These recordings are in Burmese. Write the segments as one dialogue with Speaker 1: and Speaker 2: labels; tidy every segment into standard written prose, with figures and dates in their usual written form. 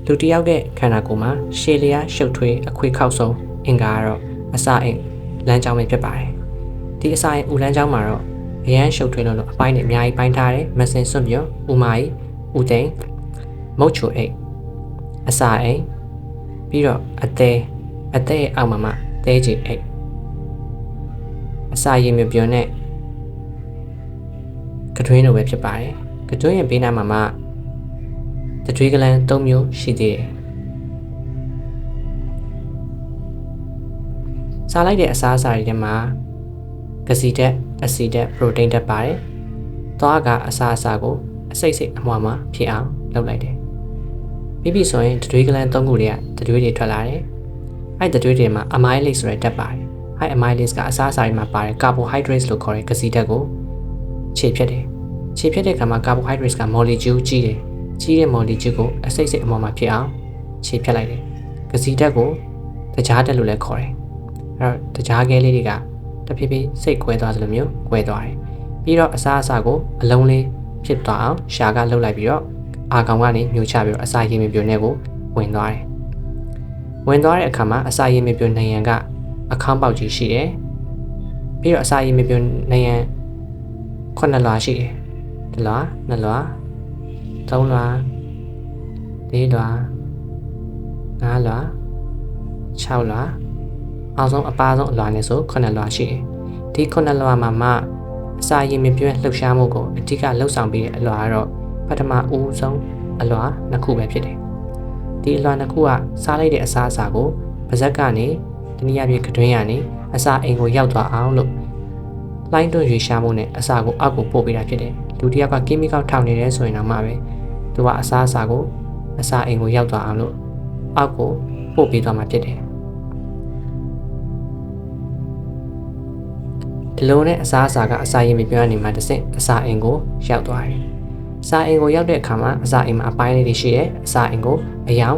Speaker 1: လူတစ်ယောက်ရဲ့ခန္ဓာကိုယ်မှာရှည်လျားရှုပ်ထွေးအခွေခောက်ဆုံးအင်္ဂါကတော့အစာအိမ်လမ်းကြောင်းပဲဖြစ်ပါတယ်ဒီအစာအိမ်ဦးလမ်းကြောင်းမှာတော့အရန်ရှုပ်ထွေးလို့အပိုင်းနဲ့အများကြီးပိုင်းထားတယ်မစင်စွန့်ပြောဥမာကြီးဥသိမ်းမုတ်ချိုအိမ်အစာအိမ်ပြီးတော့အသေးရဲ့အောက်မှာမှသဲကြီးအိမ်အစာရည်မြပြောနဲ့ကတွင်းလိုပဲဖြစ်ပါတယ်ကတွင်းရဲ့ဘေးနားမှာမှတကြွေးကလန်၃မျိုးရှိသေးတယ်စားလိုက်တဲ့အစားအစာတွေထဲမှာဂစီဓာတ်အဆီဓာတ်ပရိုတိန်းဓာတ်ပါတယ်သွားကအစားအစာကိုအစိတ်အမွှားမှာဖြစ်အောင်လုပ်လိုက်တယ်ပြီးပြီဆိုရင်တကြွေးကလန်၃ခုတွေကတကြွေးတွေထွက်လာတယ်အဲ့တကြွေးတွေမှာအမိုင်လိတ်ဆိုတဲ့ဓာတ်ပါတယ်အဲ့အမိုင်လိတ်ကအစားအစာတွေမှာပါတယ်ကာဘိုဟိုက်ဒရိတ်လို့ခေါ်တဲ့ဂစီဓာတ်ကိုခြေဖြတ်တယ်ခြေဖြတ်တဲ့အခါမှာကာဘိုဟိုက်ဒရိတ်ကမော်လီကျူးကြီးတယ်ကြီးတဲ့မော်လီကျူးကိုအစိတ်အမွှားမှာဖြစ်အောင်ခြေဖြတ်လိုက်တယ်ဂစီဓာတ်ကိုတကြားဓာတ်လို့လည်းခေါ်တယ်အဲ့တော့တကြားကဲလေးတွေကတဖြည်းဖြည်းစိတ်ကွဲသွားသလိုမျိုးကွဲသွားတယ်ပြီးတော့အစားအစာကိုအလုံးလေးဖြစ်သွားအောင်ရှာကလှုပ်လိုက်ပြီးတော့အာကောင်ကနေမျိုးချပြီးတော့အစာရည်မြပြိုနဲ့ကိုဝင်သွားတယ်ဝင်သွားတဲ့အခါမှာအစာရည်မြပြိုနေရန်ကအခေါင်းပေါက်ကြီးရှိတယ်ပြီးတော့အစာရည်မြပြိုနေရန်9လွှာရှိတယ်1လွှာ2လွှာ3လွှာ4လွှာ5လွှာ6လွှာအောင်ဆုံးအပါဆုံးအလွှာနဲ့ဆို9လွှာရှိတယ်ဒီ9လွှာမှာမှအစာရည်မြပြိုလှုပ်ရှားမှုကိုအဓိကလှုပ်ဆောင်ပြီးတဲ့အလွှာကတော့ပထမဦးဆုံးအလွှာ2ခုပဲဖြစ်တယ်ဒီအလွှာ2ခုကစားလိုက်တဲ့အစားအစာကိုပါဇက်ကနေတနည်းအားဖြင့်ကတွင်းရနေအစာအိမ်ကိုရောက်သွားအောင်လို့လိုင်းတွန်းရွေရှားမှုနဲ့အစာကိုအောက်ကိုပို့ပေးတာဖြစ်တယ်လူတစ်ယောက်ကကီမီကယ်ထောင်နေတယ်ဆိုရင်တော့မှပဲသူကအစားအစာကိုအစာအိမ်ကိုရောက်သွားအောင်လို့အောက်ကိုပို့ပေးသွားမှာဖြစ်တယ်ဒီလိုနဲ့အစားအစာကအစာရည်မြပြောနေမှာတစ်ဆင့်အစာအိမ်ကိုရောက်သွားတယ်အစာအိမ်ကိုရောက်တဲ့အခါမှာအစာအိမ်မှာအပိုင်းလေးတွေရှိတယ်အစာအိမ်ကိုအယောင်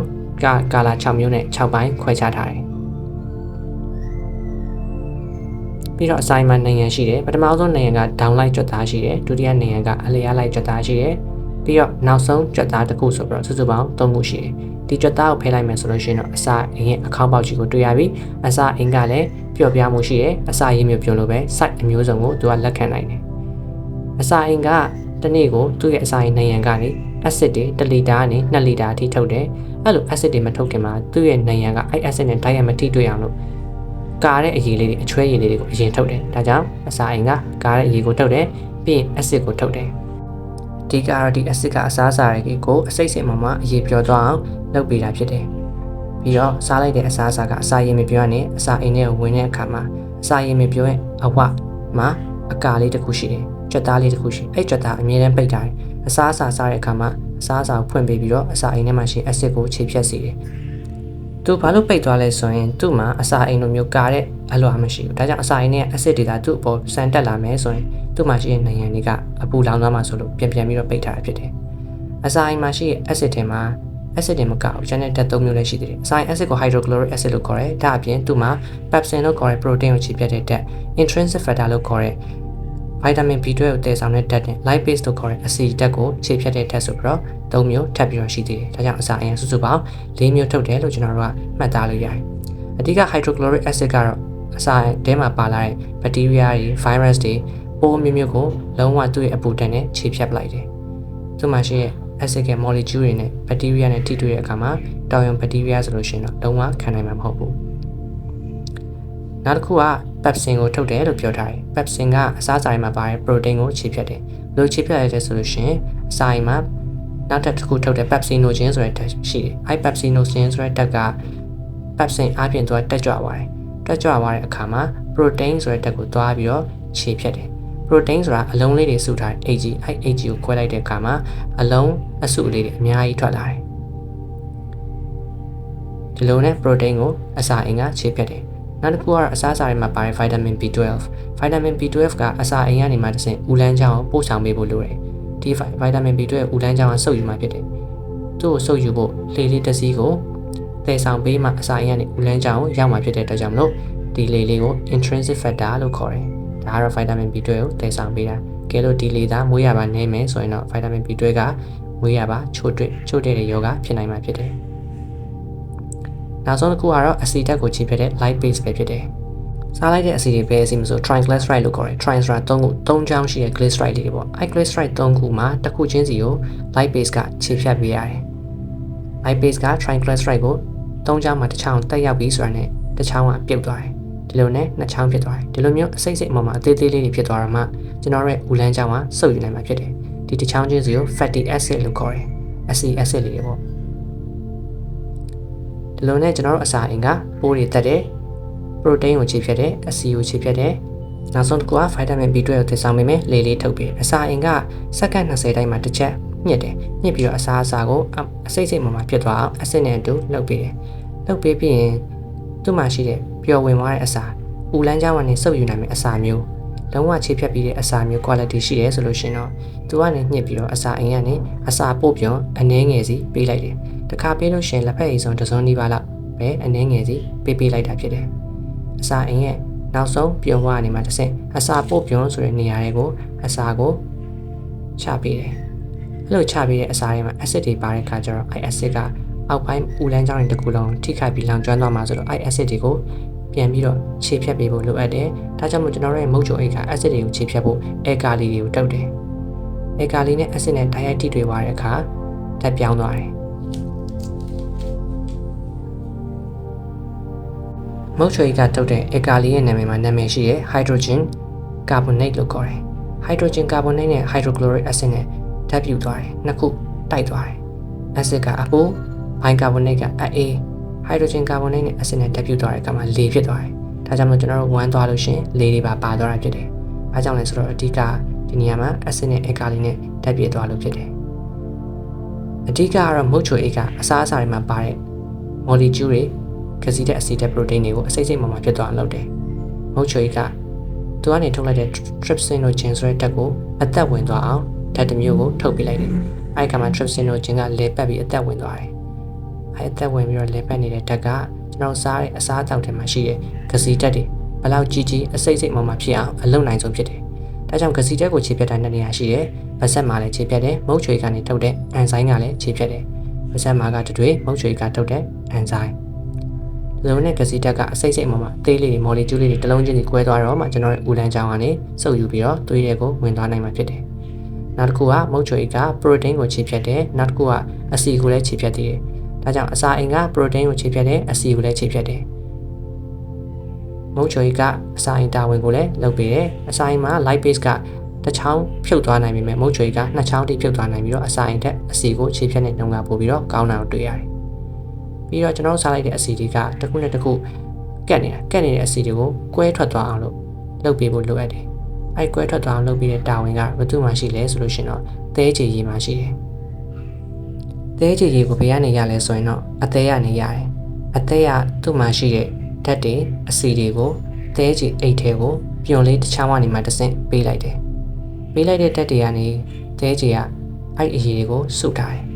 Speaker 1: ကာလာ6မျိုးနဲ့6ပိုင်းခွဲခြားထားတယ်ပြီးတော့အစာအိမ်မှာနိုင်ငံရှိတယ်ပထမဆုံးနိုင်ငံက downlight ကြွက်သားရှိတယ်ဒုတိယနိုင်ငံကအလျားလိုက်ကြွက်သားရှိတယ်ပြီးတော့နောက်ဆုံးကြွက်သားတစ်ခုဆိုပြီးတော့စုစုပေါင်း3ခုရှိတယ်ဒီကြွက်သားကိုဖယ်လိုက်မယ်ဆိုလို့ရှိရင်တော့အစာအိမ်ရဲ့အခေါင်းပေါက်ကြီးကိုတွေ့ရပြီအစာအိမ်ကလည်းပျော့ပြားမှုရှိတယ်အစာရည်မြပြုံလို့ပဲ site အမျိုးစုံကိုသူကလက်ခံနိုင်တယ်အစာအိမ်ကတနေ့ကိုသူ့ရဲ့အစာအိမ်နိုင်ငံကနေ acid တွေ1လီတာနဲ့2လီတာအထိထုတ်တယ်အဲ့လို acid တွေမထုတ်ခင်မှာသူ့ရဲ့နိုင်ငံကအဲ့ acid နဲ့ diet မထိတွေ့အောင်လို့ကာတဲ့အရည်လေးတွေအချွဲရည်လေးတွေကိုအရင်ထုတ်တယ်ဒါကြောင့်အစာအိမ်ကကာတဲ့အရည်ကိုထုတ်တယ်ပြီးရင် acid ကိုထုတ်တယ်ဒီကတော့ဒီ acid ကအစားအစာတွေကိုအစိတ်စိတ်မှာအရည်ပျော်သွားအောင်လုပ်ပေးတာဖြစ်တယ်ပြီးတော့စားလိုက်တဲ့အစားအစာကအစာရည်မပြောနဲ့အစာအိမ်ထဲကိုဝင်တဲ့အခါမှာအစာရည်မပြောရဲ့အဝမှာအကာလေးတစ်ခုရှိတယ်ကြွက်သားလေးတစ်ခုရှိအဲ့ကြွက်သားအမြဲတမ်းပိတ်ထားတယ်အစားအစာစားတဲ့အခါမှာအစားအစာကိုဖွင့်ပေးပြီးတော့အစာအိမ်ထဲမှာရှိ acid ကိုခြေဖြတ်စေတယ်သူဘာလို့ပိတ်သွားလဲဆိုရင်သူ့မှာအစာအိမ်လိုမျိုးကာတဲ့အလွှာမရှိဘူးဒါကြောင့်အစာအိမ်နဲ့ acid တွေသာသူ့အပေါ်ဆန်တက်လာမယ်ဆိုရင်သူ့မှာရှိတဲ့နိုင်ငံတွေကအပူလောင်သွားမှာဆိုလို့ပြန်ပြီးတော့ပိတ်ထားတာဖြစ်တယ်အစာအိမ်မှာရှိတဲ့ acid တွေမှာ acid တွေမကဘူးကျန်တဲ့ဓာတ်၃မျိုးလည်းရှိသေးတယ်အစာအိမ် acid ကို hydrochloric acid လို့ခေါ်တယ်ဒါအပြင်သူ့မှာ pepsin လို့ခေါ်တဲ့ protein ကိုခြေဖြတ်တဲ့ဓာတ် intrinsic factor လို့ခေါ်တဲ့ vitamin B12 ကိုတည်ဆောင်တဲ့ဓာတ်နဲ့ lipase လို့ခေါ်တဲ့အဆီဓာတ်ကိုခြေဖြတ်တဲ့ဓာတ်ဆိုပြီးတော့၃မျိုးထပ်ပြီးတော့ရှိသေးတယ်ဒါကြောင့်အစာအိမ်စုစုပေါင်း၄မျိုးထုတ်တယ်လို့ကျွန်တော်တို့ကမှတ်သားလို့ရတယ်အဓိက hydrochloric acid ကတော့အစာအိမ်ထဲမှာပါလာတဲ့ bacteria တွေ virus တွေပိုးမျိုးကိုလုံးဝသူ့ရဲ့အပူဓာတ်နဲ့ခြေဖြတ်ပလိုက်တယ်သူ့မှာရှိတဲ့ acid ရဲ့ molecule တွေနဲ့ bacteria နဲ့ထိတွေ့တဲ့အခါမှာတောင်ယုံ bacteria ဆိုလို့ရှိရင်တော့လုံးဝခံနိုင်မှာမဟုတ်ဘူးနောက်တစ်ခုက pepsin ကိုထုတ်တယ်လို့ပြောထားတယ် pepsin ကအစားအစာတွေမှာပါတဲ့ protein ကိုခြေဖြတ်တယ်ဘယ်လိုခြေဖြတ်ရလဲဆိုလို့ရှိရင်အစာအိမ်မှာနောက်တစ်ခုထုတ်တဲ့ pepsinogen ဆိုတဲ့ဓာတ်ရှိတယ်အဲ့ pepsinogen ဆိုတဲ့ဓာတ်က pepsin အပြင်သွားတက်ကြွသွားတယ်တက်ကြွသွားတဲ့အခါမှာ protein ဆိုတဲ့ဓာတ်ကိုသွားပြီးတော့ခြေဖြတ်တယ်protein ဆိုတာအလုံးလေးတွေစုထားတဲ့ AG အဲ့ AG ကိုခွဲလိုက်တဲ့အခါမှာအလုံးအစုလေးတွေအများကြီးထွက်လာတယ်ဒီလိုနဲ့ protein ကိုအစာအိမ်ကခြေဖြတ်တယ်နောက်တစ်ခုကတော့အစားအစာတွေမှာပါတဲ့ vitamin B12 vitamin B12 ကအစာအိမ်ကနေမှတစ်ဆင့်ဦးလန်းချောင်းကိုပို့ဆောင်ပေးဖို့လိုတယ်ဒီ vitamin B12 ဦးလန်းချောင်းကစုပ်ယူမှဖြစ်တယ်သူ့ကိုစုပ်ယူဖို့လေလေးတစ်စီးကိုတည်ဆောင်ပေးမှအစာအိမ်ကနေဦးလန်းချောင်းကိုရောက်မှဖြစ်တဲ့အတွက်ကြောင့်မလို့ဒီလေလေးကို intrinsic factor လို့ခေါ်တယ်ဒါကတော့ vitamin B12 ကိုတည်ဆောင်ပေးတာကဲလို့ဒီလေသားမွေးရပါနေမယ်ဆိုရင်တော့ vitamin B12 ကမွေးရပါချို့တဲ့ယောဂဖြစ်နိုင်မှာဖြစ်တယ် နောက်ဆုံးတစ်ခုကတော့အဆီဓာတ်ကိုခြေဖြတ်တဲ့ lipase ပဲဖြစ်တယ်စားလိုက်တဲ့အဆီတွေပဲအဆီမဆို triglyceride လို့ခေါ်တယ် triglyceride 3ချောင်းရှိတဲ့ glyceride တွေပေါ့အဲ့ glyceride 3ခုမှာတစ်ခုချင်းစီကို lipase ကခြေဖြတ်ပေးရတယ် lipase က triglyceride ကို3ချောင်းမှာတစ်ချောင်းတက်ရောက်ပြီးဆိုတာနဲ့တစ်ချောင်းကပြုတ်သွားတယ်ဒီလိုနဲ့နှစ်ချောင်းဖြစ်သွားတယ်ဒီလိုမျိုးအစိမ့်စိမ့်အပေါ်မှာအသေးသေးလေးတွေဖြစ်သွားတော့မှကျွန်တော်ရဲ့ဦးလန်းချောင်းကစုပ်ယူနိုင်မှာဖြစ်တယ်ဒီတစ်ချောင်းချင်းစီကို fatty acid လို့ခေါ်တယ်acid လေးတွေပေါ့ဒီလိုနဲ့ကျွန်တော်တို့အစာအိမ်ကပိုးတွေတက်တယ် protein ကိုခြေဖြတ်တယ်အဆီကိုခြေဖြတ်တယ်နောက်ဆုံးတစ်ခုက vitamin B12 ကိုသစ်ဆောင်ပေးမယ်လေလေးထုတ်ပေးအစာအိမ်ကစက္ကန့်20တိုင်းမှာတစ်ချက်ညှစ်တယ်ညှစ်ပြီးတော့အစာကိုအစိမ့်စိမ့်မှာဖြစ်သွားအောင်အဆစ်နဲ့အတူလှုပ်ပေးတယ်လှုပ်ပေးပြီးရင်သူ့မှာရှိတဲ့ပျော်ဝင်သွားတဲ့အစာဦးလန်းချောင်းကနေစုပ်ယူနိုင်မယ့်အစာမျိုးလုံးဝခြေဖြတ်ပြီးတဲ့အစာမျိုး quality ရှိရဲဆိုလို့ရှင်တော့သူကနေညှစ်ပြီးတော့အစာအိမ်ကနေအစာပို့ပြွန်အနှဲငယ်စီပေးလိုက်တယ်တခါပေးလို့ရှင်လက်ဖက်ရည်စုံတစ်စုံနီးပါးလောက်ပဲအနှဲငယ်စီပေးလိုက်တာဖြစ်တယ်အစာအိမ်ရဲ့နောက်ဆုံးပြုံဝကနေမှတစ်ဆင့်အစာပို့ပြုံဆိုတဲ့နေရာတွေကိုအစာကိုချပေးတယ်အဲ့လိုချပေးတဲ့အစာတွေမှာ acid တွေပါတဲ့အခါကျတော့အဲ့ acid ကအောက်ပိုင်းဦးလန်းချောင်းတွေတစ်ခုလုံးထိခိုက်ပြီးလောင်ကျွမ်းသွားမှာဆိုတော့အဲ့ acid တွေကိုပြန်ပြီးတော့ခြေဖြတ်ပေးဖို့လိုအပ်တယ်ဒါကြောင့်မို့ကျွန်တော်တို့ရဲ့မုတ်ချိုအိတ်က acid တွေကိုခြေဖြတ်ဖို့အေကာလီတွေကိုတုပ်တယ်အေကာလီနဲ့ acid နဲ့ diet ထိတွေ့သွားတဲ့အခါဓာတ်ပြောင်းသွားတယ်မုတ်ချွေကထုတ်တဲ့ အေကာလီရဲ့နာမည်မှာနာမည်ရှိတဲ့ hydrogen carbonate လို့ခေါ်တယ် hydrogen carbonate နဲ့ hydrochloric acid နဲ့ဓာတ်ပြုသွားတယ်နှစ်ခုတိုက်သွားတယ် acid ကအပူ bicarbonate ကအအေး hydrogen carbonate နဲ့ acid နဲ့ဓာတ်ပြုသွားတဲ့အခါမှာလေဖြစ်သွားတယ်ဒါကြောင့်မို့ကျွန်တော်တို့ဝမ်းသွားလို့ရှိရင်လေတွေပါသွားတာဖြစ်တယ်ဘာကြောင့်လဲဆိုတော့အဓိကဒီနေရာမှာ acid နဲ့ အေကာလီနဲ့ဓာတ်ပြည့်သွားလို့ဖြစ်တယ်အဓိကကတော့မုတ်ချွေကအစားအစာတွေမှာပါတဲ့ molecule တွေကစီတဲ့အဆီဓာတ် protein တွေကိုအစိမ့်စိမ့်မှဖြစ်သွားအောင်လုပ်တယ်။မုတ်ချွေကသူကနေထုတ်လိုက်တဲ့ trypsin တို့ gene ဆိုတဲ့ဓာတ်ကိုအသက်ဝင်သွားအောင်ဓာတ်တစ်မျိုးကိုထုတ်ပေးလိုက်တယ်။အဲဒီကမှ trypsin တို့ gene ကလေပတ်ပြီးအသက်ဝင်သွားတယ်။အဲဒီအသက်ဝင်ပြီးတော့လေပတ်နေတဲ့ဓာတ်ကကျွန်တော်စားတဲ့အစားအသောက်တွေမှာရှိတဲ့ကစီဓာတ်တွေဘယ်လောက်ကြီးအစိမ့်စိမ့်မှဖြစ်အောင်အလုံနိုင်ဆုံးဖြစ်တယ်။ဒါကြောင့်ကစီဓာတ်ကိုခြေဖြတ်တာနှစ်နေရာရှိတယ်။ပါးစပ်မှာလည်းခြေဖြတ်တယ်။မုတ်ချွေကနေထုတ်တဲ့ enzyme ကလည်းခြေဖြတ်တယ်။ပါးစပ်မှာကတတွေမုတ်ချွေကထုတ်တဲ့ enzymeလုံးနဲ့ကစီဓာတ်ကအစိမ့်စိမ့်မှာသေးလေးတွေ molecule လေးတွေတစ်လုံးချင်းစီကွဲသွားတော့မှကျွန်တော်ရဲ့ဦးလန်းချောင်းကနေစုပ်ယူပြီးတော့သွေးတွေကိုဝင်သွားနိုင်မှာဖြစ်တယ်။နောက်တစ်ခုကမုတ်ချွေက protein ကိုခြေဖြတ်တယ်။နောက်တစ်ခုကအဆီကိုလည်းခြေဖြတ်တယ်။ဒါကြောင့်အစာအိမ်က protein ကိုခြေဖြတ်တယ်အဆီကိုလည်းခြေဖြတ်တယ်။မုတ်ချွေကအစာအိမ်တာဝန်ကိုလည်းလုပ်ပေးတယ်။အစာအိမ်မှာ lipase ကတစ်ချောင်းဖြုတ်သွားနိုင်ပေမဲ့မုတ်ချွေကနှစ်ချောင်းတိဖြုတ်သွားနိုင်ပြီးတော့အစာအိမ်တက်အဆီကိုခြေဖြတ်တဲ့နှုန်းကပို့ပြီးတော့ကောင်းတာကိုတွေ့ရတယ်။ပြီးတော့ကျွန်တော်စားလိုက်တဲ့အဆီတွေကတစ်ခုနဲ့တစ်ခုကက်နေတဲ့အဆီတွေကိုကွဲထွက်သွားအောင်လုပ်ပေးဖို့လိုအပ်တယ်။အဲဒီကွဲထွက်သွားအောင်လုပ်ပေးတဲ့တာဝန်ကဘယ်သူမှရှိလဲဆိုလို့ရှိရင်တော့သဲချေရည်မှရှိတယ်။သဲချေရည်ကိုဘယ်ကနေရလဲဆိုရင်တော့အသဲကနေရတယ်။အသဲကသူ့မှာရှိတဲ့ဓာတ်တွေအဆီတွေကိုသဲချေအိတ်ထဲကိုပြုံလေးတစ်ချောင်းကနေမှတစ်ဆင့်ပေးလိုက်တယ်။ပေးလိုက်တဲ့ဓာတ်တွေကနေသဲချေကအဲ့အရည်တွေကိုစုထားတယ်။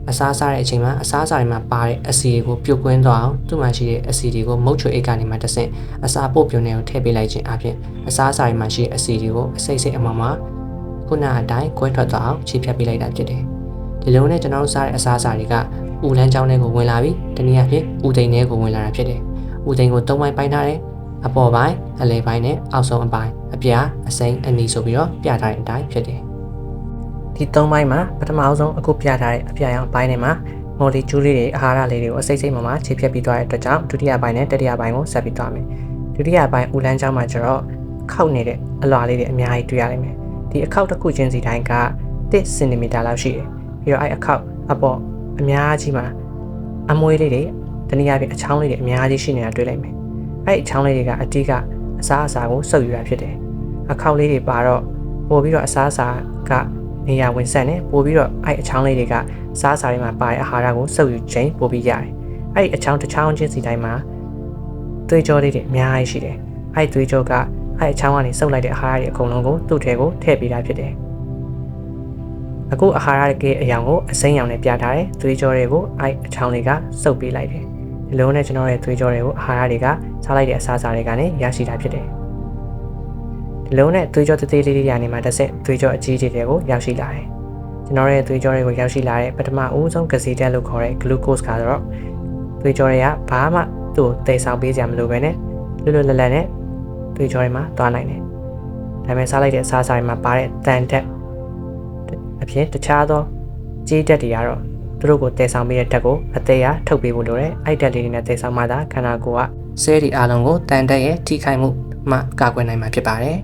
Speaker 1: အစားစားတဲ့အချိန်မှာအစားအစာတွေမှာပါတဲ့အဆီတွေကိုပြုတ်ကွင်းသွားအောင်သူ့မှာရှိတဲ့အဆီတွေကိုမုတ်ချွေအိတ်ကနေမှတစ်ဆင့်အစာပို့ပြုံတွေကိုထည့်ပေးလိုက်ခြင်းအပြင်အစားအစာတွေမှာရှိတဲ့အဆီတွေကိုအစိမ့်စိမ့်အမှောင်မှာခုနအတိုင်းကွဲထွက်သွားအောင်ခြေဖြတ်ပေးလိုက်တာဖြစ်တယ်။ဒီလိုနဲ့ကျွန်တော်တို့စားတဲ့အစားအစာတွေကဦးလန်းချောင်းတွေကိုဝင်လာပြီးတနည်းအားဖြင့်ဦးသိန်းတွေကိုဝင်လာတာဖြစ်တယ်။ဦးသိန်းကို၃ပိုင်းပိုင်းထားတယ်။အပေါ်ပိုင်းအလယ်ပိုင်းနဲ့အောက်ဆုံးအပိုင်းအပြားအစိမ်းအနီဆိုပြီးတော့ပြထားတဲ့အတိုင်းဖြစ်တယ်။ဒီ၃ပိုင်းမှာပထမဆုံးအခုပြထားတဲ့အပြာရောင်ပိုင်းတွေမှာ molecule လေးတွေအာဟာရလေးတွေကိုအစိမ့်စိမ့်မှာခြေဖြတ်ပြီးသွားတဲ့အတွက်ကြောင့်ဒုတိယပိုင်းနဲ့တတိယပိုင်းကိုဆက်ပြီးသွားမယ်။ဒုတိယပိုင်းဦးလန်းချောင်းမှာကျတော့ခောက်နေတဲ့အလွှာလေးတွေအများကြီးတွေ့ရလိမ့်မယ်။ဒီအခောက်တစ်ခုချင်းစီတိုင်းက1 cm လောက်ရှိတယ်။ပြီးတော့အဲ့အခောက်အပေါ်အများကြီးမှာအမွှေးလေးတွေတနည်းအားဖြင့်အချောင်းလေးတွေအများကြီးရှိနေတာတွေ့လိမ့်မယ်။အဲ့အချောင်းလေးတွေကအတိကအစားအစာကိုစုပ်ယူတာဖြစ်တယ်။အခောက်လေးတွေပါတော့ပို့ပြီးတော့အစားအစာကနေရာဝင်ဆက်နေပို့ပြီးတော့အဲ့အချောင်းလေးတွေကစားစာတွေမှာပါတဲ့အာဟာရကိုစုပ်ယူခြင်းပို့ပြီးရတယ်။အဲ့ဒီအချောင်းတစ်ချောင်းချင်းစီတိုင်းမှာသွေးကြောတွေအများကြီးရှိတယ်။အဲ့သွေးကြောကအဲ့အချောင်းကနေစုပ်လိုက်တဲ့အာဟာရတွေအကုန်လုံးကိုသူ့ထဲကိုထည့်ပေးတာဖြစ်တယ်။အခုအာဟာရတွေအရောင်ကိုအစိမ်းရောင်နဲ့ပြထားတယ်။သွေးကြောတွေကိုအဲ့အချောင်းတွေကစုပ်ပေးလိုက်တယ်။ဒီလိုနဲ့ကျွန်တော်ရဲ့သွေးကြောတွေကိုအာဟာရတွေကစားလိုက်တဲ့အစားအစာတွေကနေရရှိတာဖြစ်တယ်။ဒီလိုနဲ့သွေးကြောသေးလေးတွေရနေမှာတစ်ဆက်သွေးကြောအကြီးကြီးတွေကိုရောက်ရှိလာတယ်။ကျွန်တော်ရဲ့သွေးကြောတွေကိုရောက်ရှိလာတဲ့ပထမဦးဆုံးကစီဓာတ်လို့ခေါ်တဲ့ glucose ကတော့ သွေးကြောတွေကဘာမှသူ့ကိုတိတ်ဆောင်ပေးကြမလို့ပဲနဲ့လွတ်လွတ်လပ်လပ်နဲ့သွေးကြောတွေမှာသွားနိုင်တယ်ဒါပေမဲ့စားလိုက်တဲ့အစားအစာတွေမှာပါတဲ့တန်တက်အပြင်တခြားသောကြီးတက်တွေကတော့သူတို့ကိုတည်ဆောင်ပေးတဲ့ဓာတ်ကိုအသေးအားထုတ်ပေးဖို့လိုတယ်အဲ့ဓာတ်လေးတွေနဲ့တည်ဆောင်မှသာခန္ဓာကိုယ်ကဆဲလ်တွေအားလုံးကိုတန်တက်ရဲ့ထိခိုက်မှုမှကာကွယ်နိုင်မှာဖြစ်ပါတယ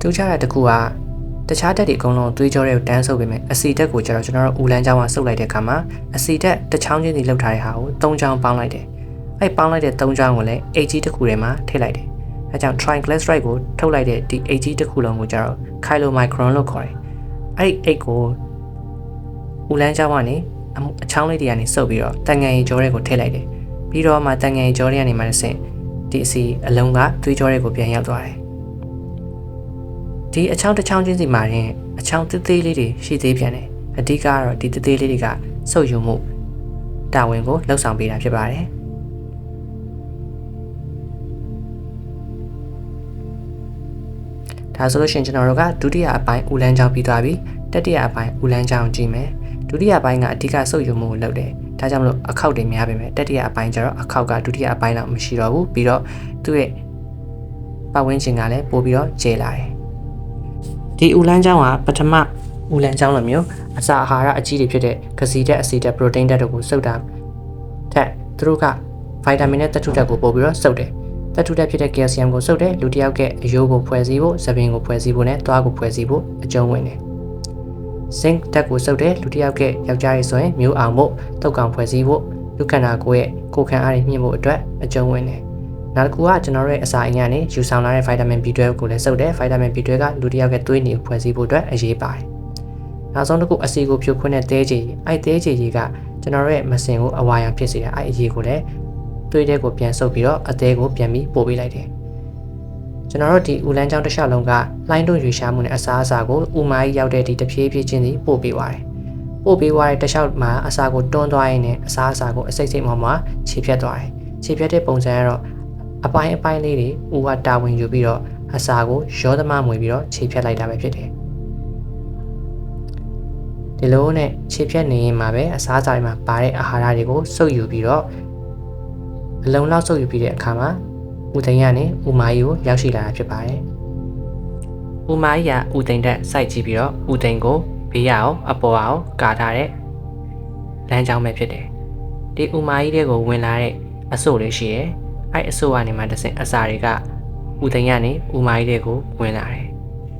Speaker 1: ်ထူးခြားတဲ့တစ်ခုကတခြားဓာတ်တွေအကုန်လုံးသွေးကြောတွေကိုတန်းဆုပ်ပေးမယ်အဆီဓာတ်ကိုကျတော့ကျွန်တော်တို့ဦးလန်းချောင်းကဆုပ်လိုက်တဲ့အခါမှာအဆီဓာတ်တစ်ချောင်းချင်းစီလှုပ်ထားတဲ့ဟာကို၃ချောင်းပေါင်းလိုက်တယ်အဲ့ပေါင်းလိုက်တဲ့၃ချောင်းကိုလည်း Hg တစ်ခုထဲမှာထည့်လိုက်တယ်အဲကြောင့် triglyceride ကိုထုတ်လိုက်တဲ့ဒီ Hg တစ်ခုလုံးကိုကျတော့ chylomicron လို့ခေါ်တယ်အဲ့ဒီ H ကိုဦးလန်းချောင်းကနေအချောင်းလေးတွေကနေဆုပ်ပြီးတော့တန်ငယ်ရီကြောတွေကိုထည့်လိုက်တယ်ပြီးတော့မှတန်ငယ်ရီကြောတွေကနေမှတစ်ဆင့်ဒီအဆီအလုံးကသွေးကြောတွေကိုပြန်ရောက်သွားတယ်ဒီအချောင်းတစ်ချောင်းချင်းစီမှာရင်အချောင်းသေးသေးလေးတွေရှိသေးပြန်တယ်အဓိကကတော့ဒီသေးသေးလေးတွေကဆုပ်ယူမှုတာဝန်ကိုလှုပ်ဆောင်ပေးတာဖြစ်ပါတယ်ဒါဆိုလို့ရှိရင်ကျွန်တော်တို့ကဒုတိယအပိုင်းဦးလန်းချောင်းပြီးသွားပြီတတိယအပိုင်းဦးလန်းချောင်းကြည့်မယ်ဒုတိယအပိုင်းကအဓိကဆုပ်ယူမှုကိုလုပ်တယ်ဒါကြောင့်မလို့အခောက်တွေများပေမဲ့တတိယအပိုင်းကျတော့အခောက်ကဒုတိယအပိုင်းတော့မရှိတော့ဘူးပြီးတော့သူ့ရဲ့ပတ်ဝန်းကျင်ကလည်းပို့ပြီးတော့ကျေလာတယ်ဒီဦးလန်းချောင်းကပထမဦးလန်းချောင်းလိုမျိုးအစာအာဟာရအကြီးတွေဖြစ်တဲ့ကစီဓာတ်အဆီဓာတ်ပရိုတိန်းဓာတ်တို့ကိုစုပ်တာထက်သူတို့ကဗိုက်တာမင်နဲ့သတ္တုဓာတ်ကိုပို့ပြီးတော့စုပ်တယ်သတ္တုဓာတ်ဖြစ်တဲ့ကယ်လ်ဆီယမ်ကိုစုပ်တယ်လူတစ်ယောက်ရဲ့အယိုးကိုဖွဲ့စည်းဖို့သပင်ကိုဖွဲ့စည်းဖို့နဲ့သွားကိုဖွဲ့စည်းဖို့အကျုံးဝင်တယ်ဇင်ဓာတ်ကိုစုပ်တယ်လူတစ်ယောက်ရဲ့ယောက်ျားရေးဆိုရင်မျိုးအောင်ဖို့တုတ်ကောင်ဖွဲ့စည်းဖို့လူခန္ဓာကိုယ်ရဲ့ကိုယ်ခံအားတွေမြင့်ဖို့အတွက်အကျုံးဝင်တယ်နောက်တစ်ခုကကျွန်တော်တို့ရဲ့အစာအိမ်ကနေယူဆောင်လာတဲ့ဗိုက်တာမင် B12 ကိုလည်းစုပ်တယ်ဗိုက်တာမင် B12 ကလူတစ်ယောက်ရဲ့သွေးနီကိုဖွဲ့စည်းဖို့အတွက်အရေးပါတယ်နောက်ဆုံးတစ်ခုအဆီကိုဖြိုခွင်းတဲ့သဲကြေအဲ့သဲကြေကြီးကကျွန်တော်တို့ရဲ့မစင်ကိုအဝါရောင်ဖြစ်စေတယ်အဲ့အရေးကိုလည်းသွေးထဲကိုပြန်ဆုပ်ပြီးတော့အသေးကိုပြန်ပြီးပို့ပေးလိုက်တယ်ကျွန်တော်တို့ဒီဦးလန်းချောင်းတစ်လျှောက်လုံးကလှိုင်းတွန်းရွေရှားမှုနဲ့အစားအစာကိုဥမာကြီးရောက်တဲ့ဒီတဖြည်းဖြည်းချင်းစီပို့ပေးသွားတယ်ပို့ပေးသွားတဲ့တစ်လျှောက်မှာအစာကိုတွန်းသွားရင်းနဲ့အစားအစာကိုအစိတ်စိတ်မှခြေဖြတ်သွားတယ်ခြေဖြတ်တဲ့ပုံစံကတော့အပိုင်းလေးတွေဦးကတာဝန်ယူပြီးတော့အစာကိုရောသမမွေပြီးတော့ခြေဖြတ်လိုက်တာပဲဖြစ်တယ်ဒီလိုနဲ့ခြေဖြတ်နေရင်မှာပဲအစားအစာတွေမှာပါတဲ့အာဟာရတွေကိုစုပ်ယူပြီးတော့အလုံးလောက်စုပ်ယူပြီးတဲ့အခါမှာဦးသိန်းကနေဦးမာကြီးကိုရောက်ရှိလာတာဖြစ်ပါတယ်။ဦးမာကြီးကဦးသိန်းတက်စိုက်ကြည့်ပြီးတော့ဦးသိန်းကိုဘေးရအောင်အပေါ်အောင်ကာထားတဲ့လမ်းကြောင်းပဲဖြစ်တယ်။ဒီဦးမာကြီးတွေကိုဝင်လာတဲ့အဆို့လေးရှိတယ်။အဲ့အဆို့ကနေမှတစ်ဆင့်အစာတွေကဦးသိန်းကနေဦးမာကြီးတွေကိုဝင်လာတယ်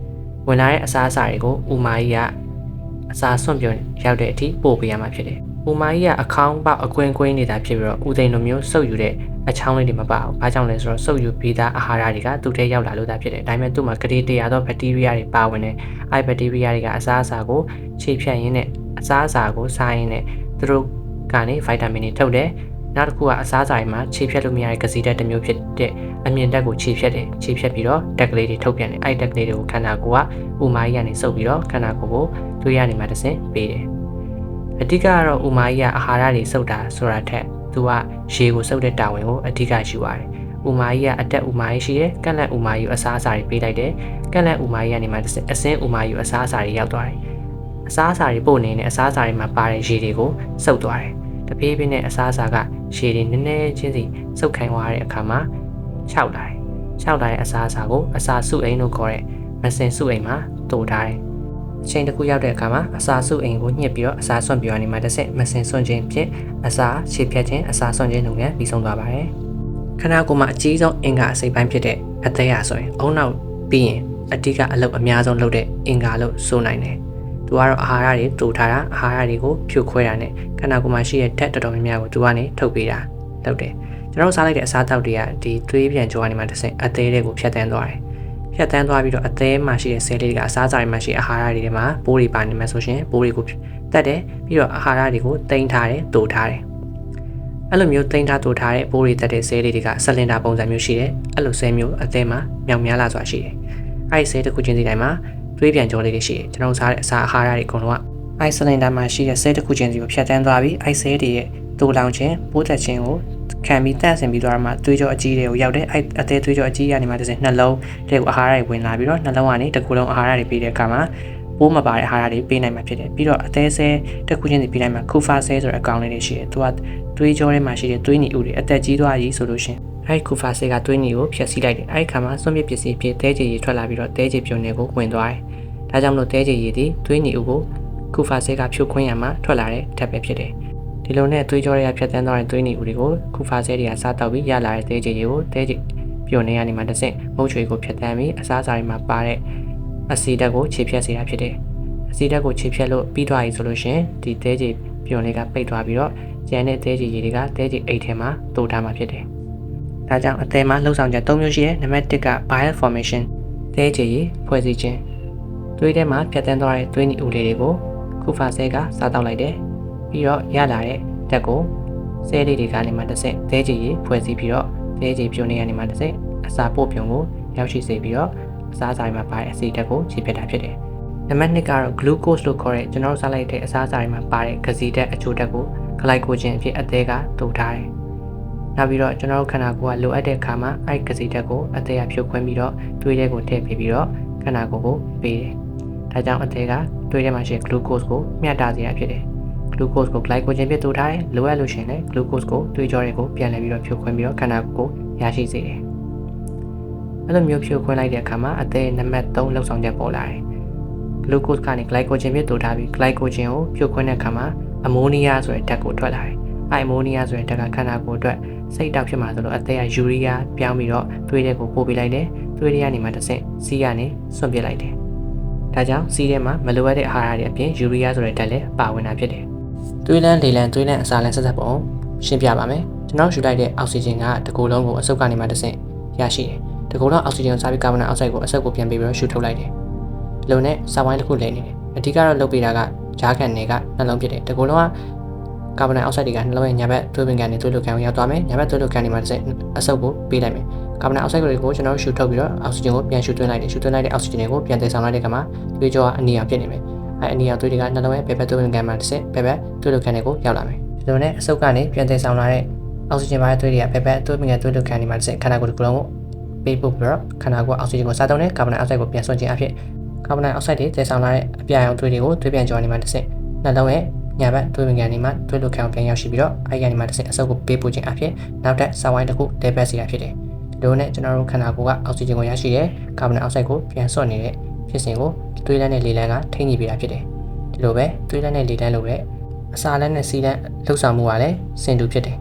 Speaker 1: ။ဝင်လာတဲ့အစာအစာတွေကိုဦးမာကြီးကအစာဆွန့်ပြုံရောက်တဲ့အထိပို့ပေးရမှာဖြစ်တယ်။ဦးမာကြီးကအခေါင်းပေါက်အကွင်းကွင်းနေတာဖြစ်ပြီးတော့ဦးသိန်းလိုမျိုးစုပ်ယူတဲ့အချောင်းလေးတွေမပါဘူး။ဘာကြောင့်လဲဆိုတော့စုပ်ယူပြီးသားအာဟာရတွေကသူ့ထဲရောက်လာလို့သာဖြစ်တယ်။ဒါပေမဲ့သူ့မှာဂရေ100သောဘက်တီးရီးယားတွေပါဝင်တယ်။အဲ့ဘက်တီးရီးယားတွေကအစားအစာကိုခြေဖြတ်ရင်းနဲ့အစားအစာကိုစားရင်းနဲ့သူတို့ကနေဗိုက်တာမင်တွေထုတ်တယ်။နောက်တစ်ခုကအစားအစာတွေမှာခြေဖြတ်လို့မရတဲ့ကစီဓာတ်တစ်မျိုးဖြစ်တဲ့အမြင့်ဓာတ်ကိုခြေဖြတ်တယ်။ခြေဖြတ်ပြီးတော့ဓာတ်ကလေးတွေထုတ်ပြန်တယ်။အဲ့ဓာတ်ကလေးတွေကိုခန္ဓာကိုယ်ကဥမာကြီးကနေစုပ်ပြီးတော့ခန္ဓာကိုယ်ကိုသွေးရနေမှတစ်ဆင့်ပေးတယ်။အဓိကကတော့ဥမာကြီးကအာဟာရတွေစုပ်တာဆိုတာထက်သူကရေကိုစုပ်တဲ့တာဝန်ကိုအဓိကရှိပါတယ်။ဥမာကြီးကအတက်ဥမာကြီးရှိတယ်။ကန့်လန့်ဥမာကြီးအစားအစာတွေပေးလိုက်တယ်။ကန့်လန့်ဥမာကြီးကနေမှအစင်းဥမာကြီးအစားအစာတွေရောက်သွားတယ်။အစားအစာတွေပို့နေတဲ့အစားအစာတွေမှာပါတဲ့ရေတွေကိုစုပ်သွားတယ်။တပြေးပြေးနဲ့အစားအစာကရေတွေနည်းနည်းချင်းစီစုပ်ခိုင်းသွားတဲ့အခါမှာခြောက်လာတယ်။ခြောက်လာတဲ့အစားအစာကိုအစာစုအိမ်လို့ခေါ်တဲ့မစင်စုအိမ်မှာတိုးထားတယ်။အချိန်တစ်ခုရောက်တဲ့အခါမှာအစာစုအိမ်ကိုညှစ်ပြီးတော့အစာဆွန့်ပြောနေမှတစ်ဆင့်မစင်ဆွန့်ခြင်းဖြင့်အစာခြေဖြတ်ခြင်းအစာဆွန့်ခြင်းလုပ်ငန်းပြီးဆုံးသွားပါတယ်။ခန္ဓာကိုယ်မှာအကြီးဆုံးအင်္ဂါအစိတ်ပိုင်းဖြစ်တဲ့အသက်ရဆိုရင်အုံနောက်ပြီးရင်အဓိကအလုပ်အများဆုံးလုပ်တဲ့အင်္ဂါလို့ဆိုနိုင်တယ်။သူကတော့အာဟာရတွေတူထားတာအာဟာရတွေကိုဖြိုခွဲတာနဲ့ခန္ဓာကိုယ်မှာရှိတဲ့ဓာတ်တော်တော်များများကိုသူကနေထုတ်ပေးတာလုပ်တယ်။ကျွန်တော်စားလိုက်တဲ့အစားအသောက်တွေကဒီသွေးပြန်ကြောကနေမှတစ်ဆင့်အသေးတွေကိုဖြတ်တန်းသွားတယ်။ဖြတ်တန်းသွားပြီးတော့အသေးမှာရှိတဲ့ဆဲလေးတွေကအစားအစာတွေမှာရှိအာဟာရတွေမှာပိုးတွေပါနေမှဆိုရှင်ပိုးတွေကိုတက်တယ်ပြီးတော့အာဟာရတွေကိုတိန်းထားတယ်တူထားတယ်အဲ့လိုမျိုးတိန်းထားတူထားတဲ့ပိုးတွေတက်တဲ့ဆဲလေးတွေကဆလင်ဒါပုံစံမျိုးရှိတယ်အဲ့လိုဆဲမျိုးအသေးမှာမြောက်များလာစွာရှိတယ်အဲ့ဒီဆဲတစ်ခုချင်းစီတိုင်းမှာသွေးပြန်ကြောလေးတွေရှိတယ်ကျွန်တော်စားတဲ့အစာအာဟာရတွေအကုန်လုံးကအဲ့ဆလင်ဒါမှာရှိတဲ့ဆဲတစ်ခုချင်းစီကိုဖြတ်တန်းသွားပြီးအဲ့ဆဲတွေရဲ့တူလောင်ခြင်းပိုးတက်ခြင်းကိုခံပြီးတန့်ဆင်ပြီးတော့မှသွေးကြောအကြီးတွေကိုရောက်တယ်အဲ့အသေးသွေးကြောအကြီးကနေမှတစ်စက်နှလုံးတွေကိုအာဟာရတွေဝင်လာပြီးတော့နှလုံးကနေတစ်ခုလုံးအာဟာရတွေပေးတဲ့အခါမှာ ပိုးမပါတဲ့အာဟာရတွေပေးနိုင်မှာဖြစ်တယ်ပြီးတော့အသေးဆဲတစ်ခုချင်းစီပေးလိုက်မှာကူဖာဆဲဆိုတဲ့အကောင်လေးတွေရှိတယ်သူကသွေးကြောထဲမှာရှိတဲ့သွေးနီဥတွေအသက်ကြီးသွားပြီဆိုလို့ရှင်အဲ့ကူဖာဆဲကသွေးနီကိုဖျက်ဆီးလိုက်တယ်အဲ့ဒီခါမှာစွန့်ပစ်ပစ္စည်းဖြစ်တဲကြေရည်ထွက်လာပြီးတော့တဲကြေပြုံတွေကိုဝင်သွားတယ်ဒါကြောင့်မလို့တဲကြေရည်ဒီသွေးနီဥကိုကူဖာဆဲကဖြုတ်ခွင်းရမှာထွက်လာတဲ့အထက်ပဲဖြစ်တယ်ဒီလိုနဲ့သွေးကြောတွေကဖြတ်တန်းသွားတဲ့သွေးနီဥတွေကိုကူဖာဆဲတွေကစားတောက်ပြီးရလာတဲ့တဲကြေရည်ကိုတဲကြေပြုံနေရနေမှာတစ်ဆင့်မုတ်ချွေကိုဖြတ်တန်းပြီးအစားအစာတွေမှာပါတဲ့အဆီဓာတ်ကိုခြေဖြတ်စေတာဖြစ်တယ်အဆီဓာတ်ကိုခြေဖြတ်လို့ပြီးသွားပြီဆိုလို့ရှင်ဒီတဲကြေပြုံလေးကပိတ်သွားပြီးတော့ကျန်တဲ့တဲကြေရည်တွေကတဲကြေအိတ်ထဲမှာတိုးထားမှာဖြစ်တယ်ဒါကြောင့်အသေးမှာလှုပ်ဆောင်ချက်၃မျိုးရှိတယ်နံပါတ်1က bile formation တဲကြေရည်ဖွဲ့စည်းခြင်းသွေးထဲမှာဖြတ်တန်းသွားတဲ့သွေးနီဥလေးတွေကိုကူဖာဆဲကစားတောက်လိုက်တယ်ပြီးတော့ရလာတဲ့ဓာတ်ကိုဆဲလေးတွေကနေမှတစ်ဆင့်တဲကြေရည်ဖွဲ့စည်းပြီးတော့တဲကြေပြုံနေရနေမှတစ်ဆင့်အစာပို့ပြုံကိုရောက်ရှိစေပြီးတော့အစားအစာတွေမှာပါတဲ့အဆီဓာတ်ကိုခြေဖြတ်တာဖြစ်တယ်နံပါတ်2ကတော့ glucose လို့ခေါ်တဲ့ကျွန်တော်စားလိုက်တဲ့အစားအစာတွေမှာပါတဲ့ဂစီဓာတ်အချိုဓာတ်ကို glycogen အဖြစ်အသေးကတူထားတယ်နောက်ပြီးတော့ကျွန်တော်တို့ခန္ဓာကိုယ်ကလိုအပ်တဲ့အခါမှာအဲ့ဂစီဓာတ်ကိုအသေးအဖြုတ်ခွင်းပြီးတော့သွေးထဲကိုထည့်ပေးပြီးတော့ခန္ဓာကိုယ်ကိုပေးတယ်ဒါကြောင့်အသေးကသွေးထဲမှာရှိတဲ့ glucose ကိုမျှတစေရဖြစ်တယ် glucose ကို glycogen ဖြစ်တူထားတယ်လိုအပ်လို့ရှိရင်လည်း glucose ကိုသွေးကြောတွေကိုပြန်လည်ပြီးတော့ဖြုတ်ခွင်းပြီးတော့ခန္ဓာကိုယ်ကိုရရှိစေတယ်အဲ့လိုမျိုးဖြုတ်ခွင်းလိုက်တဲ့အခါမှာအသေးနံပါတ်3လောက်ဆောင်ချက်ပေါ်လာတယ် glucose ကနေ glycogen ဖြစ်တူထားပြီး glycogen ကိုဖြုတ်ခွင်းတဲ့အခါမှာအမိုနီးယားဆိုတဲ့ဓာတ်ကိုထွက်လာတယ်အမိုနီးယားဆိုတဲ့ဓာတ်ကခန္ဓာကိုယ်အတွက်စိတ်တောက်ဖြစ်မှာဆိုလို့အသေးကယူရီးယားပြောင်းပြီးတော့သွေးထဲကိုပို့ပေးလိုက်တယ်သွေးထဲကနေမှတစ်ဆင့်စီးကနေစွန့်ပစ်လိုက်တယ်ဒါကြောင့်စီးထဲမှာမလိုအပ်တဲ့အာဟာရတွေအပြင်ယူရီးယားဆိုတဲ့ဓာတ်လည်းပါဝင်တာဖြစ်တယ်သွေးလန်းလေလန်းသွေးလန်းအစာလန်းဆက်ဆက်ပုံရှင်းပြပါမယ်ကျွန်တော်ယူလိုက်တဲ့အောက်ဆီဂျင်ကတကူလုံးကိုအဆုပ်ကနေမှတစ်ဆင့်ရရှိတယ်တကူလုံးအောက်ဆီဂျင်ကိုစားပြီးကာဗွန်ဒိုင်အောက်ဆိုက်ကိုအဆုပ်ကိုပြန်ပေးပြီးတော့ရှူထုတ်လိုက်တယ်ဒီလိုနဲ့စာဝိုင်းတစ်ခုလဲနေတယ်အဓိကတော့လုပ်ပေးတာကဂျားကန်တွေကနှလုံးဖြစ်တယ်တကူလုံးကကာဗွန်ဒိုင်အောက်ဆိုက်တွေကနှလုံးရဲ့ညာဘက်သွေးပင်ကန်တွေသွေးလွှတ်ကန်ကိုရောက်သွားမယ်ညာဘက်သွေးလွှတ်ကန်တွေမှာတစ်ဆင့်အဆုပ်ကိုပေးလိုက်မယ်ကာဗွန်ဒိုင်အောက်ဆိုက်တွေကိုကျွန်တော်ရှူထုတ်ပြီးတော့အောက်ဆီဂျင်ကိုပြန်ရှူသွင်းလိုက်တယ်ရှူသွင်းလိုက်တဲ့အောက်ဆီဂျင်တွေကိုပြန်တည်ဆောင်လိုက်တဲ့အခါမှာသွေးကြောကအနီရောင်ဖြစ်နေမယ်အနီရောင်သွေးတွေကနှလုံးရဲ့ဘက်ဘက်သွေးပင်ကန်မှာတစ်ဆင့်ဘက်ဘက်သွေးလွှတ်ကန်တွေကိုရောက်လာမယ်ဒီလိုနဲ့အဆုပ်ကနေပြန်တည်ဆောင်လာတဲ့အောက်ဆီဂျင်ပါတဲ့သွေးတွေကဘက်ဘက်သွေးပင်ကန်သွေးလွှတ်ကန်တွေမှာတစ်ဆင့်ခန္ဓာကိုယ်တစ်ခုလုံးကိုပေးပို့ပြီးတော့ခန္ဓာကိုယ်အောက်ဆီဂျင်ကိုစားသုံးတဲ့ကာဗွန်ဒိုင်အောက်ဆိုက်ကိုပြန်ဆွင့်ခြင်းအဖြစ်ကာဗွန်ဒိုင်အောက်ဆိုက်တွေတည်ဆောင်လာတဲ့အပြာရောင်သွေးတွေကိုသွေးပြန်ကြောနေမှာတစ်ဆင့်နှလုံးရဲ့ညာဘက်သွေးပင်ကန်တွေမှာသွေးလွှတ်ကန်ပြန်ရောက်ရှိပြီးတော့အဲဒီကနေမှတစ်ဆင့်အဆုပ်ကိုပေးပို့ခြင်းအဖြစ်နောက်ထပ်စာဝိုင်းတစ်ခုတဲပတ်စီတာဖြစ်တယ်ဒီလိုနဲ့ကျွန်တော်တို့ခန္ဓာကိုယ်ကအောက်ဆီဂျင်ကိုရရှိတဲ့ကာဗွန်ဒိုင်အောက်ဆိုက်ကိုပြန်ဆွတ်နေတဲ့ဖြစ်စဉ်ကိုသွေးလန်းနဲ့လေလန်းကထိန်းညှိပေးတာဖြစ်တယ်ဒီလိုပဲသွေးလန်းနဲ့လေလန်းလို့တဲ့အစာလန်းနဲ့စီလန်းလှုပ်ဆောင်မှုကလည်းစင်တူဖြစ်တယ်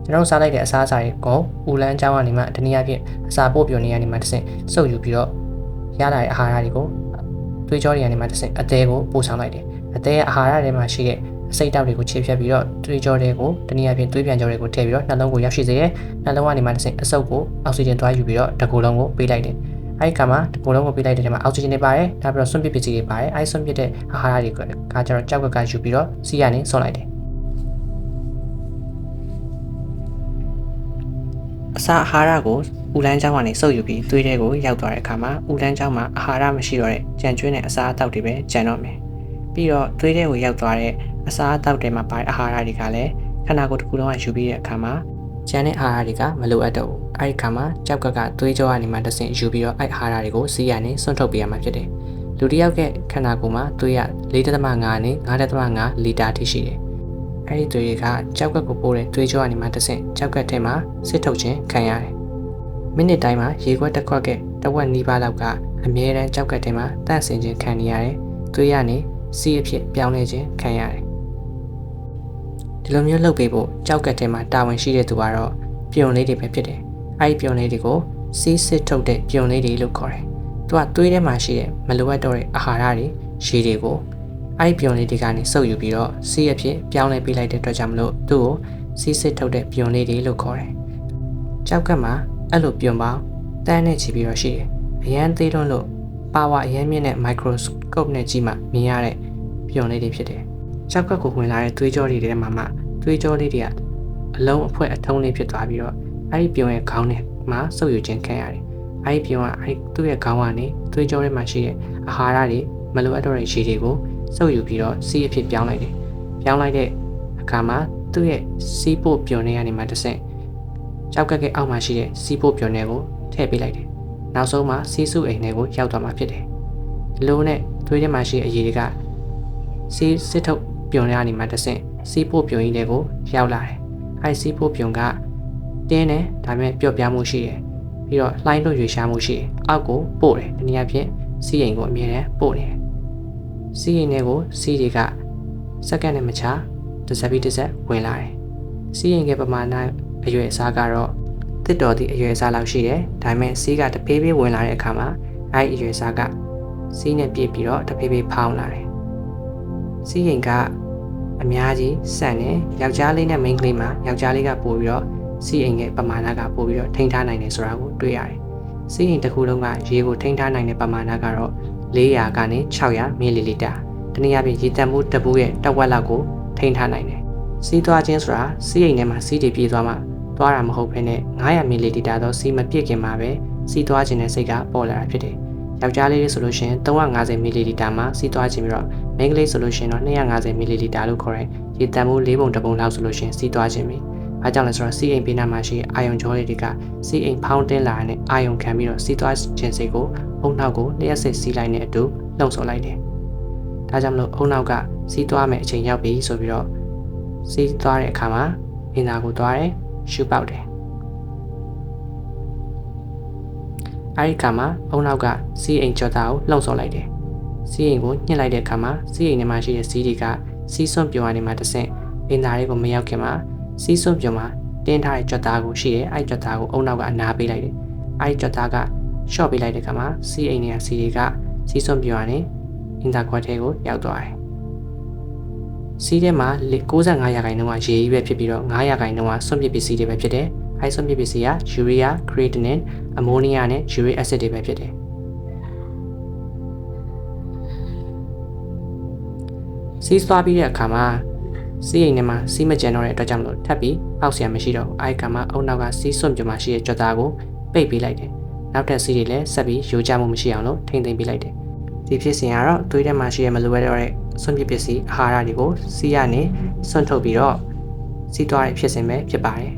Speaker 1: ကျွန်တော်စားလိုက်တဲ့အစားအစာတွေကိုဦးလန်းကျောင်းကနေမှတနည်းအားဖြင့်အစာပို့ပြုံနေရနေမှတစ်ဆင့်စုပ်ယူပြီးတော့ရလာတဲ့အာဟာရတွေကိုသွေးကြောတွေကနေမှတစ်ဆင့်အသေးကိုပို့ဆောင်လိုက်တယ်အသေးရဲ့အာဟာရတွေမှာရှိတဲ့အစိတ်တောက်တွေကိုခြေဖြတ်ပြီးတော့သွေးကြောတွေကိုတနည်းအားဖြင့်သွေးပြန်ကြောတွေကိုထည့်ပြီးတော့နှလုံးကိုရောက်ရှိစေတယ်နှလုံးကနေမှတစ်ဆင့်အဆုပ်ကိုအောက်ဆီဂျင်သွားယူပြီးတော့တကူလုံးကိုပေးလိုက်တယ်အဲဒီကမှာတကူလုံးကိုပေးလိုက်တဲ့ထဲမှာအောက်ဆီဂျင်တွေပါတယ်နောက်ပြီးတော့စွန့်ပစ်ပစ္စည်းတွေပါတယ်အဲဒီစွန့်ပစ်တဲ့အာဟာရတွေကကျတော့ကြောက်ကယူပြီးတော့စီးကနေဆွန့်လိုက်တယ်အစာအာဟာရကိုဦးလန်းကျောင်းကနေစုပ်ယူပြီးသွေးထဲကိုရောက်သွားတဲ့အခါမှာဦးလန်းကျောင်းမှာအာဟာရမရှိတော့တဲ့ကြံကျွင်းတဲ့အစာအသောက်တွေပဲကျန်တော့မယ်ပြီးတော့သွေးထဲကိုရောက်သွားတဲ့အစာအသောက်တွေမှာပါတဲ့အာဟာရတွေကလည်းခန္ဓာကိုယ်တစ်ခုလုံးကယူပြီးတဲ့အခါမှာကျန်တဲ့အာဟာရတွေကမလိုအပ်တော့ဘူးအဲဒီအခါမှာကြောက်ကသွေးကြောကနေမှတစ်ဆင့်ယူပြီးတော့အဲ့အာဟာရတွေကိုစီးရနေဆွန့်ထုတ်ပေးရမှာဖြစ်တယ်လူတစ်ယောက်ကခန္ဓာကိုယ်မှာသွေးရ 4.5 နဲ့ 5.5 လီတာထိရှိတယ်အဲ့ဒီသွေးတွေကကြောက်ကကိုပိုးတဲ့သွေးကြောကနေမှတစ်ဆင့်ကြောက်ကထဲမှာစစ်ထုတ်ခြင်းခံရတယ်မိနစ်တိုင်းမှာရေခွက်တစ်ခွက်ကတဝက်နီးပါးလောက်ကအမြဲတမ်းကြောက်ကထဲမှာတန့်စင်ခြင်းခံနေရတယ်သွေးရနေစီးအဖြစ်ပြောင်းလဲခြင်းခံရတယ်ဒီလိုမျိုးလုပ်ပေးဖို့ကြောက်ကထဲမှာတာဝန်ရှိတဲ့သူကတော့ပြုံလေးတွေပဲဖြစ်တယ်အဲ့ဒီပြုံလေးတွေကိုစီးစစ်ထုတ်တဲ့ပြုံလေးတွေလို့ခေါ်တယ်သူကသွေးထဲမှာရှိတဲ့မလိုအပ်တော့တဲ့အာဟာရတွေရေတွေကိုအဲ့ဒီပြုံလေးတွေကနေစုပ်ယူပြီးတော့စီးအဖြစ်ပြောင်းလဲပေးလိုက်တဲ့အတွက်ကြောင့်မလို့သူ့ကိုစီးစစ်ထုတ်တဲ့ပြုံလေးတွေလို့ခေါ်တယ်ကြောက်ကမှာအဲ့လိုပြုံပေါင်းတန်းနဲ့ချီပြီးတော့ရှိတယ်အရန်သေးတွန်းလို့ပါဝါအရန်မြင့်တဲ့ microscope နဲ့ကြည့်မှမြင်ရတဲ့ပြုံလေးတွေဖြစ်တယ်ကြောက်ကကိုဝင်လာတဲ့သွေးကြောတွေထဲမှာသွေးကြောလေးတွေကအလုံးအဖွဲအထုံးလေးဖြစ်သွားပြီးတော့အဲ့ဒီပြုံရဲ့ခေါင်းနဲ့မှာစုပ်ယူခြင်းခံရတယ်အဲ့ဒီပြုံကအဲ့သူ့ရဲ့ခေါင်းကနေသွေးကြောထဲမှာရှိတဲ့အာဟာရတွေမလိုအပ်တော့တဲ့ရေတွေကိုစုပ်ယူပြီးတော့စီးအဖြစ်ပြောင်းလိုက်တယ်ပြောင်းလိုက်တဲ့အခါမှာသူ့ရဲ့စီးပို့ပြုံနေရနေမှာတစ်ဆင့်ကြောက်ကအောက်မှာရှိတဲ့စီးပို့ပြုံနေကိုထည့်ပေးလိုက်တယ်နောက်ဆုံးမှာစီးစုအိမ်တွေကိုရောက်သွားမှာဖြစ်တယ်ဒီလိုနဲ့ သွေးထဲမှာရှိတဲ့အရည်တွေကစီးစစ်ထုတ်ပြုံရနေမှာတဆင့်စီးဖို့ပြုံကြီးတွေကိုရောက်လာတယ်။အဲဒီစီးဖို့ပြုံကတင်းတယ်ဒါပေမဲ့ပျော့ပြားမှုရှိတယ်။ပြီးတော့လှိုင်းလို့ရွေရှားမှုရှိတယ်။အောက်ကိုပို့တယ်။ဒီနေရာဖြင့်စီးရင်ကိုအမြဲတမ်းပို့နေတယ်။စီးရင်တွေကိုစီးတွေကစက္ကန့်နဲ့မချတစ်စက်ပြီးတစ်စက်ဝင်လာတယ်။စီးရင်ကပမာဏအရွယ်အစားကတော့တစ်တော်သည့်အရွယ်အစားလောက်ရှိတယ်။ဒါပေမဲ့စီးကတဖြည်းဖြည်းဝင်လာတဲ့အခါမှာအဲဒီအရွယ်အစားကစီးနဲ့ပြည့်ပြီးတော့တဖြည်းဖြည်းဖောင်းလာတယ်။စီးရင်ကအများကြီးဆန့်တယ်။ယောက်ျားလေးနဲ့မိန်းကလေးမှာယောက်ျားလေးကပို့ပြီးတော့စီးရင်ရဲ့ပမာဏကပို့ပြီးတော့ထိန်းထားနိုင်တယ်ဆိုတာကိုတွေ့ရတယ်။စီးရင်တစ်ခုလုံးကရေကိုထိန်းထားနိုင်တဲ့ပမာဏကတော့400ကနေ600မီလီလီတာ။တနည်းအားဖြင့်ရေတံမှုတစ်ပူးရဲ့တစ်ဝက်လောက်ကိုထိန်းထားနိုင်တယ်။စီးသွားခြင်းဆိုတာစီးရင်ထဲမှာစီးတွေပြေးသွားမှသွားတာမဟုတ်ဘဲနဲ့900မီလီလီတာသောစီးမပြည့်ခင်မှာပဲစီးသွားခြင်းနဲ့စိတ်ကပေါ်လာတာဖြစ်တယ်။ယောက်ျားလေးဆိုလို့ရှိရင်350မီလီလီတာမှာစီးသွားခြင်းပြီးတော့မိန်းကလေးဆိုလို့ရှိရင်တော့250မီလီလီတာလို့ခေါ်တဲ့ရေတံမှု4ပုံ1ပုံလောက်ဆိုလို့ရှိရင်စီးသွားခြင်းပြီ။အားကြောင့်လဲဆိုတော့စီးအိမ်ပေးနာမှာရှိအာယုံကြောလေးတွေကစီးအိမ်ဖောင်းတင်းလာတဲ့အာယုံခံပြီးတော့စီးသွားခြင်းစိတ်ကိုအုံနောက်ကိုလျှက်စစ်စီးလိုက်တဲ့အတူလှုံ့ဆော်လိုက်တယ်။ဒါကြောင့်မလို့အုံနောက်ကစီးသွားမယ်အချိန်ရောက်ပြီဆိုပြီးတော့စီးသွားတဲ့အခါမှာပင်သာကိုသွားတယ်ရှူပေါက်တယ်။အဲဒီအခါမှာအုံနောက်ကစီးအိမ်ကြောသားကိုလှုံ့ဆော်လိုက်တယ်။စီးအိမ်ကိုညှစ်လိုက်တဲ့အခါမှာစီးအိမ်ထဲမှာရှိတဲ့စီးတွေကစီးစွန့်ပြုံရနေမှာတဆင့်ပင်သာတွေကိုမရောက်ခင်မှာစီးစွန့်ပြုံမှာတင်းထားတဲ့ကြောသားကိုရှိတယ်။အဲဒီကြောသားကိုအုံနောက်ကအနားပေးလိုက်တယ်။အဲဒီကြောသားကရှော့ပေးလိုက်တဲ့အခါမှာစီးအိမ်တွေကစီးတွေကစီးစွန့်ပြုံရနေအင်တာခွက်ထဲကိုရောက်သွားတယ်။စီးထဲမှာ95ရာခိုင်နှုန်းကရေကြီးပဲဖြစ်ပြီးတော့9ရာခိုင်နှုန်းကစွန့်ပစ်ပစ္စည်းတွေပဲဖြစ်တယ်။အဲဒီစွန့်ပစ်ပစ္စည်းကယူရီးယား creatinine အမိုနီးယားနဲ့ယူရစ်အက်ဆစ်တွေပဲဖြစ်တယ်။စီးသွားပြီးတဲ့အခါမှာစီးအိမ်ထဲမှာစီးမကျန်တော့တဲ့အတွက်ကြောင့်မလို့ထပ်ပြီးပေါက်ဆရာမရှိတော့ဘူး။အဲဒီအခါမှာအုံနောက်ကစီးစွန့်ပြမှာရှိတဲ့ကြွက်သားကိုပိတ်ပေးလိုက်တယ်။နောက်ထပ်စီးတွေလည်းဆက်ပြီးယိုကျမှုမရှိအောင်လို့ထိမ့်သိမ်းပေးလိုက်တယ်။ဒီဖြစ်စဉ်ကတော့သွေးထဲမှာရှိတဲ့မလိုအပ်တော့တဲ့စွန့်ပစ်ပစ္စည်းအာဟာရတွေကိုစီးရနေစွန့်ထုတ်ပြီးတော့စီးသွားတဲ့ဖြစ်စဉ်ပဲဖြစ်ပါတယ်